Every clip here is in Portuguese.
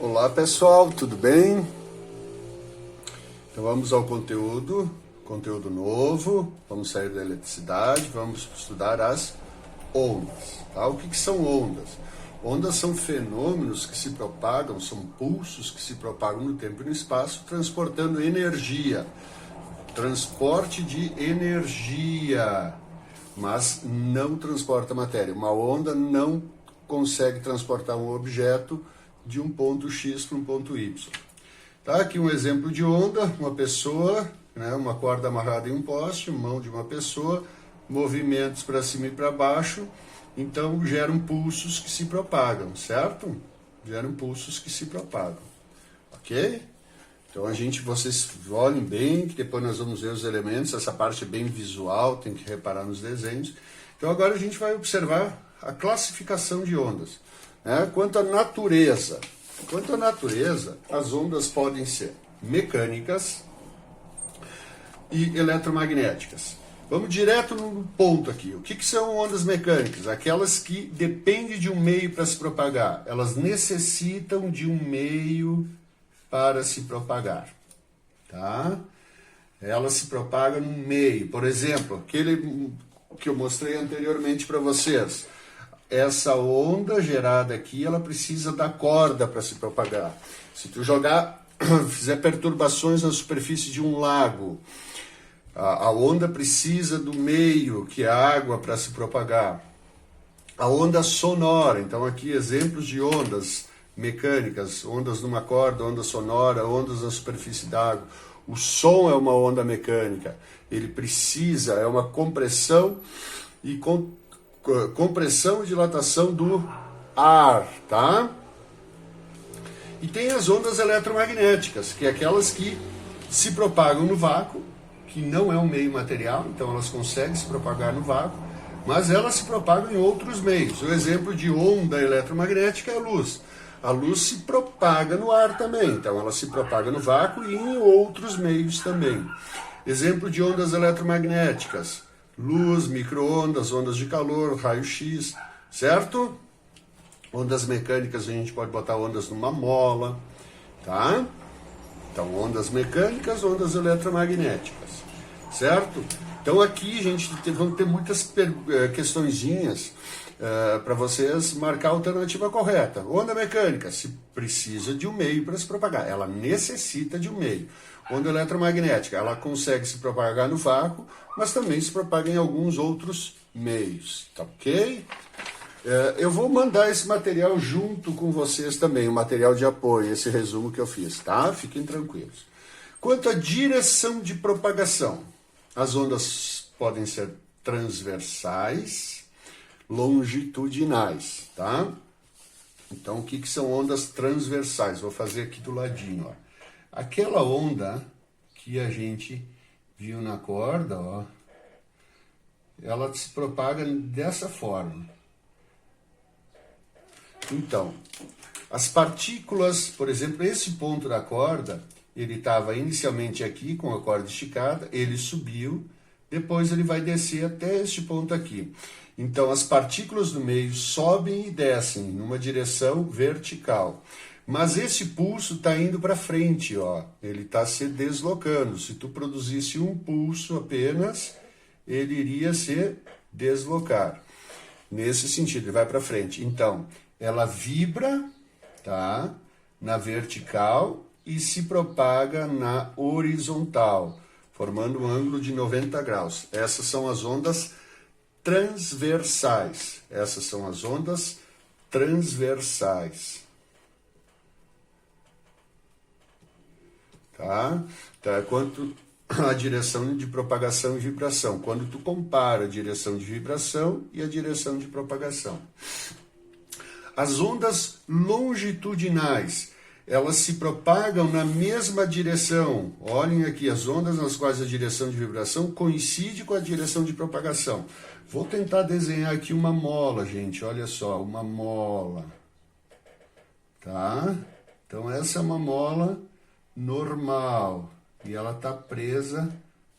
Olá pessoal, tudo bem? Então vamos ao conteúdo novo, vamos sair da eletricidade, vamos estudar as ondas. Tá? O que são ondas? Ondas são fenômenos que se propagam, são pulsos que se propagam no tempo e no espaço, transportando energia. Transporte de energia, mas não transporta matéria. Uma onda não consegue transportar um objeto de um ponto X para um ponto Y. Tá? Aqui um exemplo de onda, uma pessoa, né, uma corda amarrada em um poste, mão de uma pessoa, movimentos para cima e para baixo, então geram pulsos que se propagam, certo? Geram pulsos que se propagam, ok? Então vocês olhem bem, que depois nós vamos ver os elementos, essa parte é bem visual, tem que reparar nos desenhos. Então agora a gente vai observar a classificação de ondas. Quanto à natureza, as ondas podem ser mecânicas e eletromagnéticas. Vamos direto no ponto aqui. O que são ondas mecânicas? Aquelas que dependem de um meio para se propagar. Elas necessitam de um meio para se propagar. Tá? Elas se propagam num meio. Por exemplo, aquele que eu mostrei anteriormente para vocês. Essa onda gerada aqui, ela precisa da corda para se propagar. Se tu fizer perturbações na superfície de um lago, a onda precisa do meio, que é a água, para se propagar. A onda sonora, então aqui exemplos de ondas mecânicas, ondas numa corda, onda sonora, ondas na superfície da água. O som é uma onda mecânica, ele precisa, é uma compressão e compressão e dilatação do ar, tá? E tem as ondas eletromagnéticas, que é aquelas que se propagam no vácuo, que não é um meio material, então elas conseguem se propagar no vácuo, mas elas se propagam em outros meios. O exemplo de onda eletromagnética é a luz. A luz se propaga no ar também, então ela se propaga no vácuo e em outros meios também. Exemplo de ondas eletromagnéticas: luz, micro-ondas, ondas de calor, raio-x, certo? Ondas mecânicas, a gente pode botar ondas numa mola, tá? Então, ondas mecânicas, ondas eletromagnéticas, certo? Então, aqui, gente, vamos ter muitas questõezinhas para vocês marcar a alternativa correta. Onda mecânica, se precisa de um meio para se propagar, ela necessita de um meio. Onda eletromagnética, ela consegue se propagar no vácuo, mas também se propaga em alguns outros meios, tá ok? Eu vou mandar esse material junto com vocês também, o material de apoio, esse resumo que eu fiz, tá? Fiquem tranquilos. Quanto à direção de propagação, as ondas podem ser transversais, longitudinais, tá? Então, o que são ondas transversais? Vou fazer aqui do ladinho, ó. Aquela onda que a gente viu na corda, ó, ela se propaga dessa forma. Então, as partículas, por exemplo, esse ponto da corda, ele estava inicialmente aqui com a corda esticada, ele subiu, depois ele vai descer até este ponto aqui. Então, as partículas do meio sobem e descem numa direção vertical. Mas esse pulso está indo para frente, ó. Ele está se deslocando. Se tu produzisse um pulso apenas, ele iria se deslocar. Nesse sentido, ele vai para frente. Então, ela vibra, tá, na vertical e se propaga na horizontal, formando um ângulo de 90 graus. Essas são as ondas transversais. Essas são as ondas transversais. Tá? Então, quanto à direção de propagação e vibração, quando tu compara a direção de vibração e a direção de propagação. As ondas longitudinais, elas se propagam na mesma direção. Olhem aqui, as ondas nas quais a direção de vibração coincide com a direção de propagação. Vou tentar desenhar aqui uma mola, gente, olha só, uma mola. Tá? Então, essa é uma mola normal e ela está presa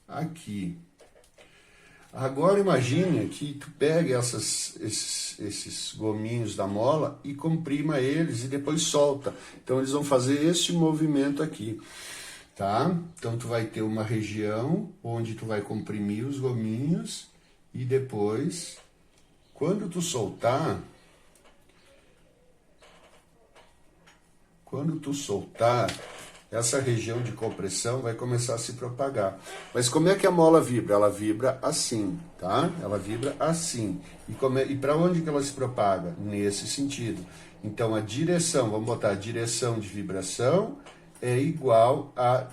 aqui. Agora imagine que tu pega esses gominhos da mola e comprima eles e depois solta. Então eles vão fazer esse movimento aqui, tá? Então tu vai ter uma região onde tu vai comprimir os gominhos e depois, quando tu soltar, essa região de compressão vai começar a se propagar. Mas como é que a mola vibra? Ela vibra assim, tá? Ela vibra assim. E para onde que ela se propaga? Nesse sentido. Então a direção, vamos botar a direção de vibração é igual à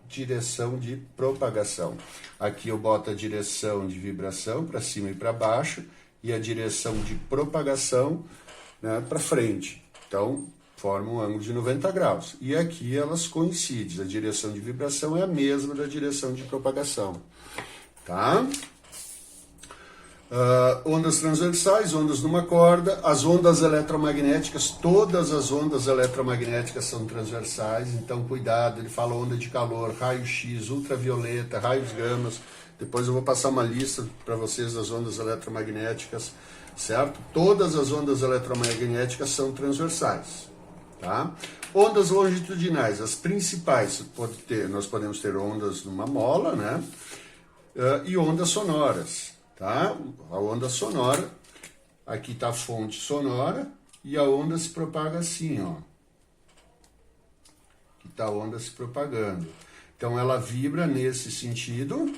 direção de propagação. Aqui eu boto a direção de vibração para cima e para baixo e a direção de propagação, né, para frente. Então forma um ângulo de 90 graus. E aqui elas coincidem. A direção de vibração é a mesma da direção de propagação. Tá? Ondas transversais, ondas numa corda. As ondas eletromagnéticas, todas as ondas eletromagnéticas são transversais. Então, cuidado. Ele fala onda de calor, raio-x, ultravioleta, raios gamas. Depois eu vou passar uma lista para vocês das ondas eletromagnéticas, certo? Todas as ondas eletromagnéticas são transversais. Tá? Ondas longitudinais, as principais, nós podemos ter ondas numa mola, né? E ondas sonoras, tá? A onda sonora, aqui está a fonte sonora e a onda se propaga assim, ó. Aqui está a onda se propagando. Então ela vibra nesse sentido,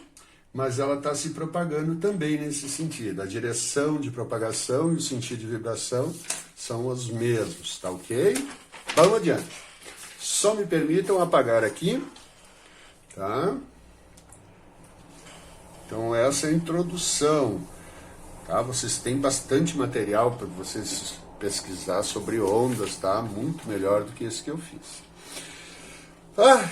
mas ela está se propagando também nesse sentido. A direção de propagação e o sentido de vibração são os mesmos, tá ok? Vamos adiante. Só me permitam apagar aqui, tá? Então essa é a introdução, tá? Vocês têm bastante material para vocês pesquisar sobre ondas, tá? Muito melhor do que esse que eu fiz.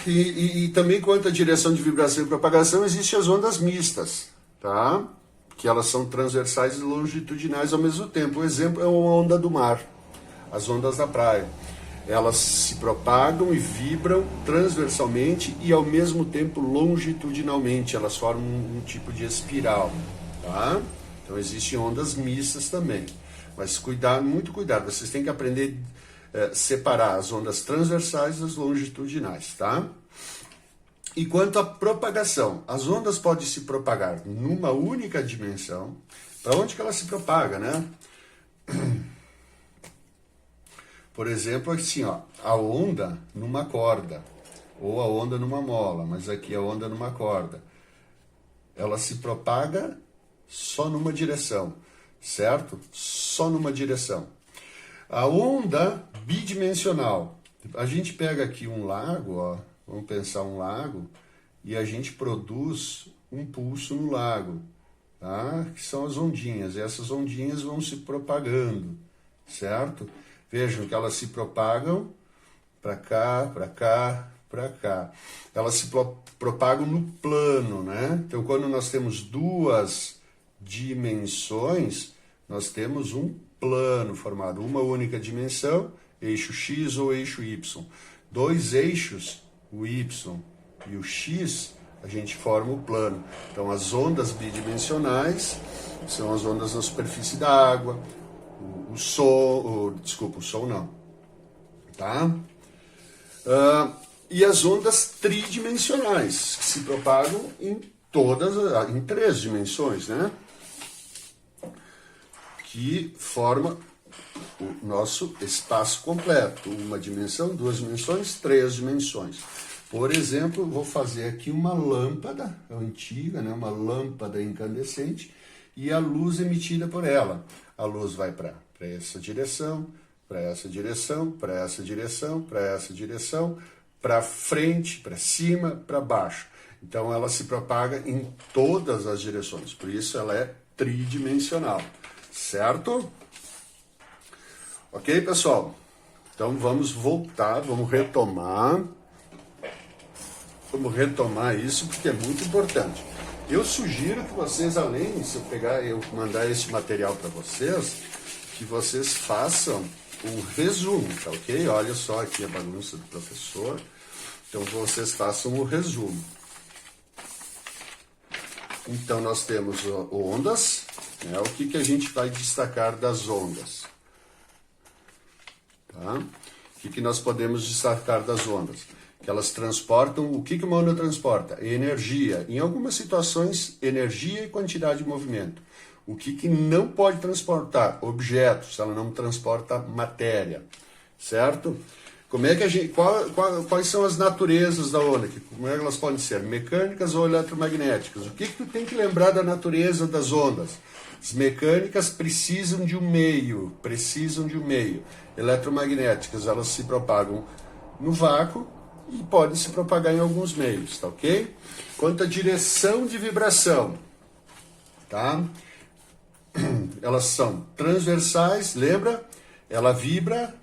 E também quanto à direção de vibração e propagação, existem as ondas mistas, tá? Que elas são transversais e longitudinais ao mesmo tempo. O exemplo é uma onda do mar, as ondas da praia. Elas se propagam e vibram transversalmente e ao mesmo tempo longitudinalmente. Elas formam um tipo de espiral, tá? Então existem ondas mistas também. Mas muito cuidado, vocês têm que aprender a separar as ondas transversais das longitudinais, tá? E quanto à propagação, as ondas podem se propagar numa única dimensão. Para onde que ela se propaga, né? Por exemplo, assim, ó, a onda numa corda, ou a onda numa mola, mas aqui a onda numa corda. Ela se propaga só numa direção, certo? Só numa direção. A onda bidimensional. A gente pega aqui um lago, ó, vamos pensar um lago, e a gente produz um pulso no lago, tá? Que são as ondinhas. E essas ondinhas vão se propagando, certo? Vejam que elas se propagam para cá, para cá, para cá. Elas se propagam no plano, né? Então, quando nós temos duas dimensões, nós temos um plano formado, uma única dimensão, eixo X ou eixo Y. Dois eixos, o Y e o X, a gente forma o plano. Então, as ondas bidimensionais são as ondas na superfície da água, o som não, tá? E as ondas tridimensionais, que se propagam em três dimensões, né? Que forma o nosso espaço completo, uma dimensão, duas dimensões, três dimensões. Por exemplo, vou fazer aqui uma lâmpada antiga, né? Uma lâmpada incandescente, e a luz emitida por ela. A luz vai para essa direção, para essa direção, para essa direção, para essa direção, para frente, para cima, para baixo. Então ela se propaga em todas as direções, por isso ela é tridimensional, certo? Ok, pessoal? Então vamos voltar, vamos retomar isso porque é muito importante. Eu sugiro que vocês, além, se eu mandar esse material para vocês, que vocês façam um resumo, tá ok? Olha só aqui a bagunça do professor. Então, vocês façam um resumo. Então, nós temos ondas, né? O que a gente vai destacar das ondas? Tá? O que nós podemos destacar das ondas? Que elas transportam, o que uma onda transporta? Energia. Em algumas situações, energia e quantidade de movimento. O que não pode transportar? Objetos, ela não transporta matéria, certo? Como é que a gente, quais são as naturezas da onda? Como é que elas podem ser? Mecânicas ou eletromagnéticas? O que tu tem que lembrar da natureza das ondas? As mecânicas precisam de um meio, Eletromagnéticas, elas se propagam no vácuo e podem se propagar em alguns meios, tá ok? Quanto à direção de vibração, tá? Elas são transversais, lembra? Ela vibra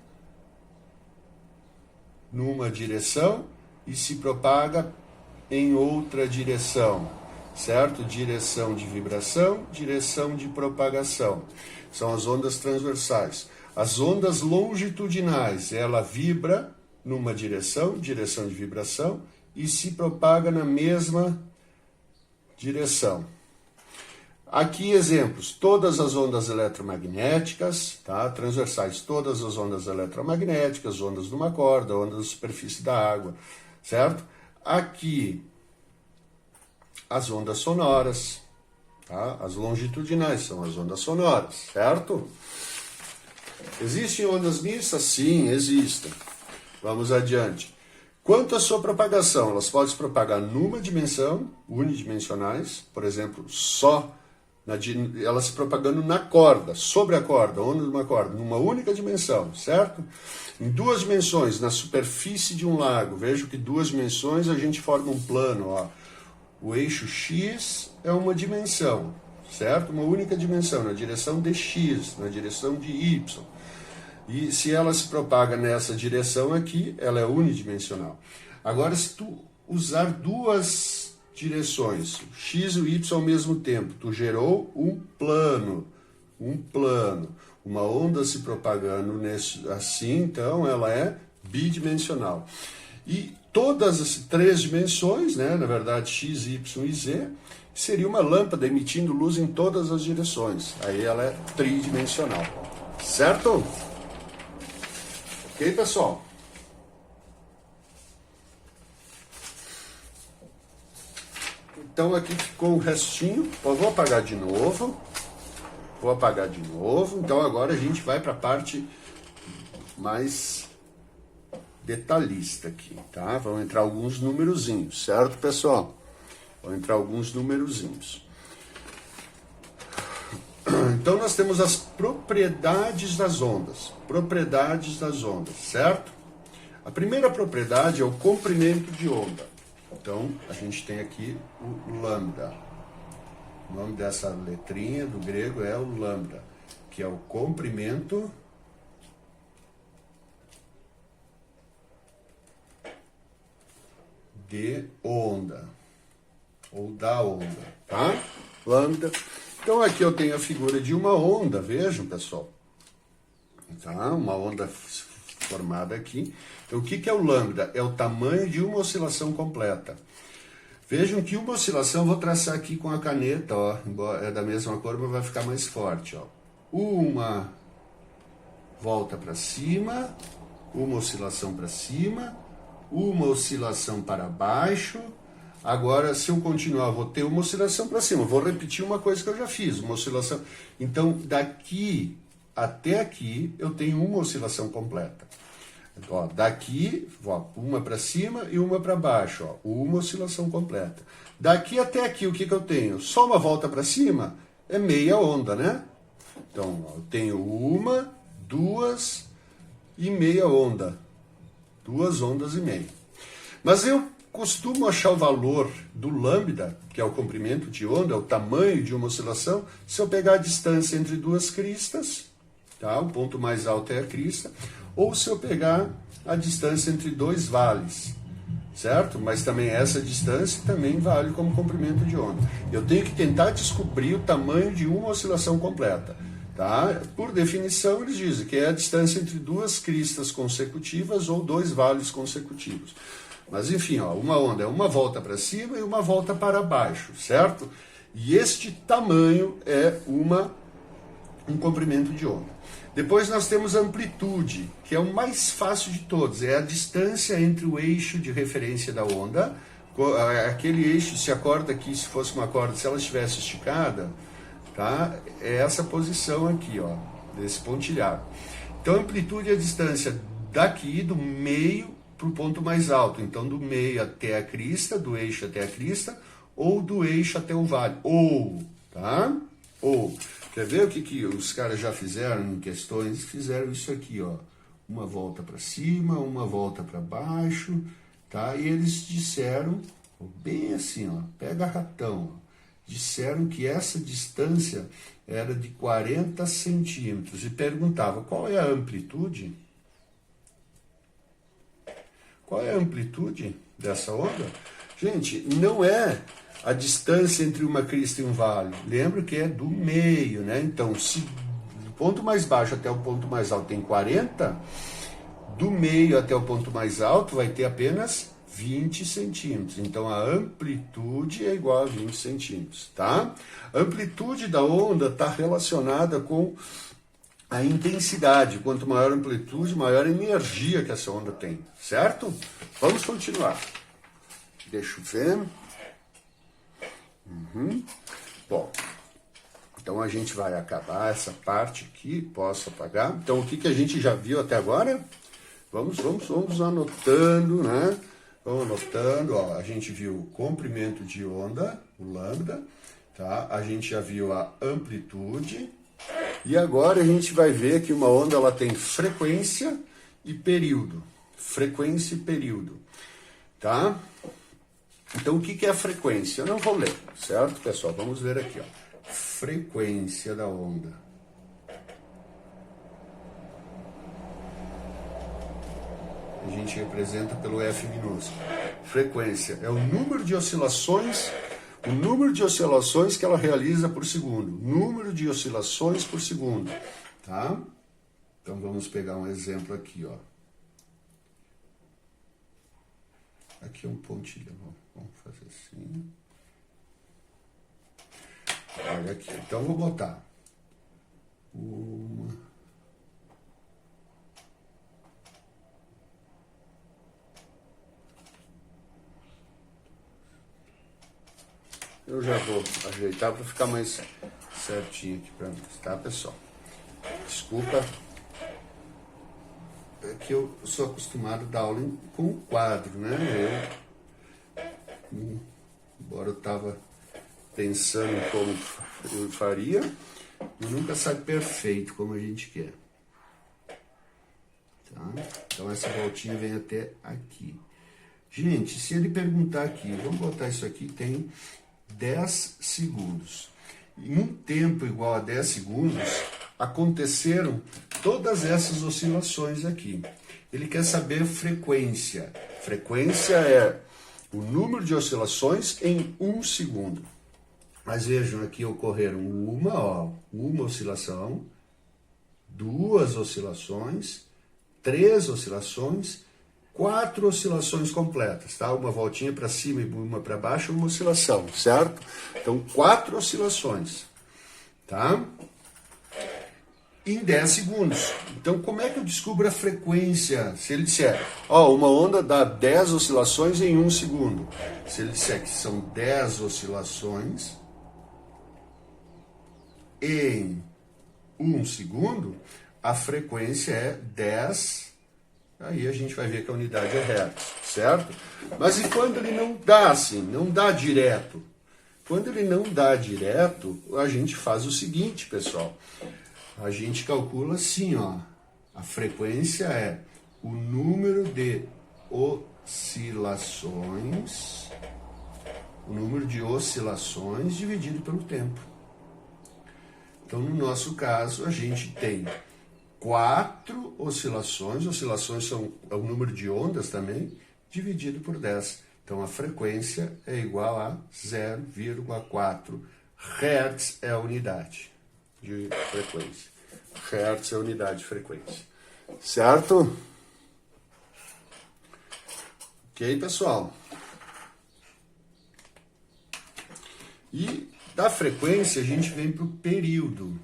numa direção e se propaga em outra direção, certo? Direção de vibração, direção de propagação. São as ondas transversais. As ondas longitudinais, ela vibra numa direção, direção de vibração, e se propaga na mesma direção. Aqui exemplos, todas as ondas eletromagnéticas, tá? Transversais, todas as ondas eletromagnéticas, ondas de uma corda, ondas da superfície da água, certo? Aqui, as ondas sonoras, tá? As longitudinais são as ondas sonoras, certo? Existem ondas mistas? Sim, existem. Vamos adiante. Quanto à sua propagação, elas podem se propagar numa dimensão, unidimensionais, por exemplo, ela se propagando na corda, sobre a corda, onda de uma corda, numa única dimensão, certo? Em duas dimensões, na superfície de um lago, vejo que duas dimensões a gente forma um plano, ó. O eixo X é uma dimensão, certo? Uma única dimensão, na direção de X, na direção de Y. E se ela se propaga nessa direção aqui, ela é unidimensional. Agora, se tu usar duas direções, X e Y ao mesmo tempo, tu gerou um plano, uma onda se propagando assim, então ela é bidimensional. E todas as três dimensões, né, na verdade X, Y e Z, seria uma lâmpada emitindo luz em todas as direções. Aí ela é tridimensional, certo? Ok, pessoal? Então aqui ficou um restinho. Eu vou apagar de novo. Então agora a gente vai para a parte mais detalhista aqui, tá? Vão entrar alguns numerozinhos, certo, pessoal? Então nós temos as propriedades das ondas. Certo? A primeira propriedade é o comprimento de onda. Então, a gente tem aqui o lambda. O nome dessa letrinha do grego é o lambda, que é o comprimento de onda, ou da onda, tá? Lambda. Então, aqui eu tenho a figura de uma onda, vejam, pessoal. Tá? Uma onda formada aqui. Então, o que é o lambda? É o tamanho de uma oscilação completa. Vejam que uma oscilação, vou traçar aqui com a caneta, ó, é da mesma cor, mas vai ficar mais forte. Ó. Uma volta para cima, uma oscilação para cima, uma oscilação para baixo. Agora, se eu continuar, vou ter uma oscilação para cima. Vou repetir uma coisa que eu já fiz, uma oscilação. Então, daqui até aqui, eu tenho uma oscilação completa. Ó, daqui, ó, uma para cima e uma para baixo. Ó, uma oscilação completa. Daqui até aqui, o que eu tenho? Só uma volta para cima é meia onda, né? Então, ó, eu tenho uma, duas e meia onda. 2 ondas e meia. Mas eu costumo achar o valor do lambda, que é o comprimento de onda, é o tamanho de uma oscilação, se eu pegar a distância entre duas cristas, tá? O ponto mais alto é a crista, ou se eu pegar a distância entre dois vales, certo? Mas também essa distância também vale como comprimento de onda. Eu tenho que tentar descobrir o tamanho de uma oscilação completa, tá? Por definição, eles dizem que é a distância entre duas cristas consecutivas ou dois vales consecutivos. Mas enfim, ó, uma onda é uma volta para cima e uma volta para baixo, certo? E este tamanho é um comprimento de onda. Depois nós temos a amplitude, que é o mais fácil de todos, é a distância entre o eixo de referência da onda. Aquele eixo, se a corda aqui, se fosse uma corda, se ela estivesse esticada, tá? É essa posição aqui, ó, desse pontilhado. Então, a amplitude é a distância daqui, do meio para o ponto mais alto. Então, do meio até a crista, do eixo até a crista, ou do eixo até o vale. Ou, tá? Ou. Quer ver o que os caras já fizeram em questões? Fizeram isso aqui, ó. Uma volta para cima, uma volta para baixo, tá? E eles disseram, bem assim, ó, pega ratão, ó. Disseram que essa distância era de 40 centímetros e perguntava qual é a amplitude? Qual é a amplitude dessa onda? Gente, não é a distância entre uma crista e um vale. Lembra que é do meio, né? Então, se do ponto mais baixo até o ponto mais alto tem 40, do meio até o ponto mais alto vai ter apenas 20 centímetros. Então, a amplitude é igual a 20 centímetros, tá? A amplitude da onda está relacionada com a intensidade. Quanto maior a amplitude, maior a energia que essa onda tem, certo? Vamos continuar. Deixa eu ver. Bom, então a gente vai acabar essa parte aqui, posso apagar. Então o que a gente já viu até agora? Vamos anotando, né? Vamos anotando, ó, a gente viu o comprimento de onda, o lambda, tá? A gente já viu a amplitude, e agora a gente vai ver que uma onda ela tem frequência e período. Frequência e período, tá? Então, o que é a frequência? Eu não vou ler, certo, pessoal? Vamos ver aqui, ó. Frequência da onda. A gente representa pelo F minúsculo. Frequência é o número de oscilações que ela realiza por segundo. Número de oscilações por segundo, tá? Então, vamos pegar um exemplo aqui, ó. Aqui é um pontilhão, vamos fazer assim. Olha aqui, então vou botar uma. Eu já vou ajeitar para ficar mais certinho aqui para mim, tá, pessoal? Desculpa. É que eu sou acostumado a dar aula com quadro, né? Embora eu estava pensando em como eu faria, mas nunca sai perfeito como a gente quer. Tá? Então essa voltinha vem até aqui. Gente, se ele perguntar aqui, vamos botar isso aqui, tem 10 segundos. Em um tempo igual a 10 segundos, aconteceram todas essas oscilações aqui. Ele quer saber frequência. Frequência é o número de oscilações em 1 segundo. Mas vejam, aqui ocorreram uma oscilação, 2 oscilações, 3 oscilações, 4 oscilações completas, tá? Uma voltinha para cima e uma para baixo, uma oscilação, certo? Então, 4 oscilações, tá? Em 10 segundos. Então, como é que eu descubro a frequência? Se ele disser, ó, uma onda dá 10 oscilações em 1 segundo. Se ele disser que são 10 oscilações em 1 segundo, a frequência é 10. Aí a gente vai ver que a unidade é hertz, certo? Mas e quando ele não dá assim, não dá direto? Quando ele não dá direto, a gente faz o seguinte, pessoal. A gente calcula assim, ó. A frequência é o número de oscilações, dividido pelo tempo. Então, no nosso caso, a gente tem 4 oscilações. Oscilações é o número de ondas também, dividido por 10. Então, a frequência é igual a 0,4. Hertz é a unidade de frequência. Hertz é a unidade de frequência. Certo? Ok, pessoal? E Da frequência, a gente vem para o período.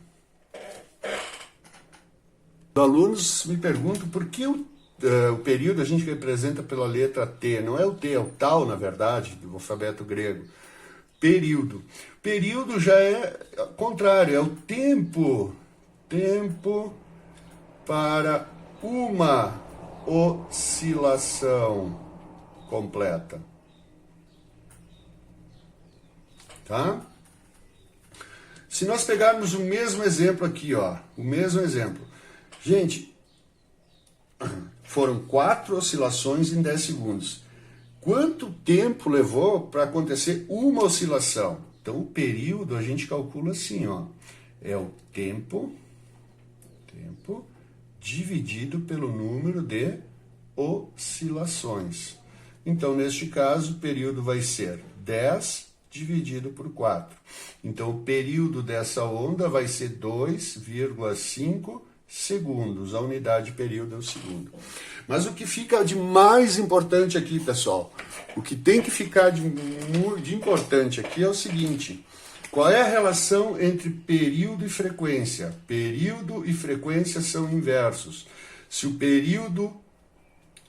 Os alunos me perguntam por que o período a gente representa pela letra T. Não é o T, é o tal, na verdade, do alfabeto grego. Período. Período já é contrário, é o tempo. Tempo para uma oscilação completa. Tá? Se nós pegarmos o mesmo exemplo aqui, ó, o mesmo exemplo. Gente, foram 4 oscilações em 10 segundos. Quanto tempo levou para acontecer uma oscilação? Então, o período a gente calcula assim, ó. É o tempo dividido pelo número de oscilações. Então, neste caso, o período vai ser 10 dividido por 4. Então, o período dessa onda vai ser 2,5 segundos. A unidade de período é o segundo. Mas o que fica de mais importante aqui, pessoal, o que tem que ficar de importante aqui é o seguinte: qual é a relação entre período e frequência? Período e frequência são inversos. Se o período,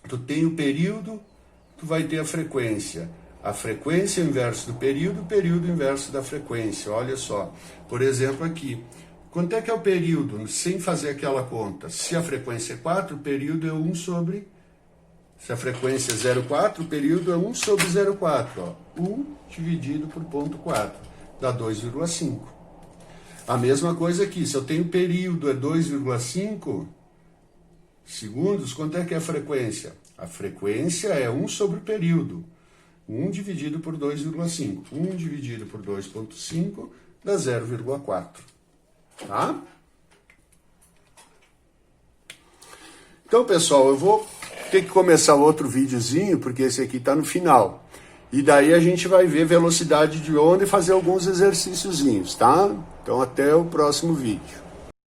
tu tem o período, tu vai ter a frequência. A frequência é o inverso do período, o período é o inverso da frequência. Olha só, por exemplo aqui, quanto é que é o período? Sem fazer aquela conta. Se a frequência é 4, o período é 1 sobre... Se a frequência é 0,4, o período é 1 sobre 0,4. Ó. 1 dividido por 0,4, dá 2,5. A mesma coisa aqui, se eu tenho período é 2,5 segundos, quanto é que é a frequência? A frequência é 1 sobre o período. 1 dividido por 2,5. 1 dividido por 2,5 dá 0,4. Tá? Então, pessoal, eu vou ter que começar outro videozinho, porque esse aqui está no final. E daí a gente vai ver velocidade de onda e fazer alguns exercíciozinhos, tá? Então, até o próximo vídeo.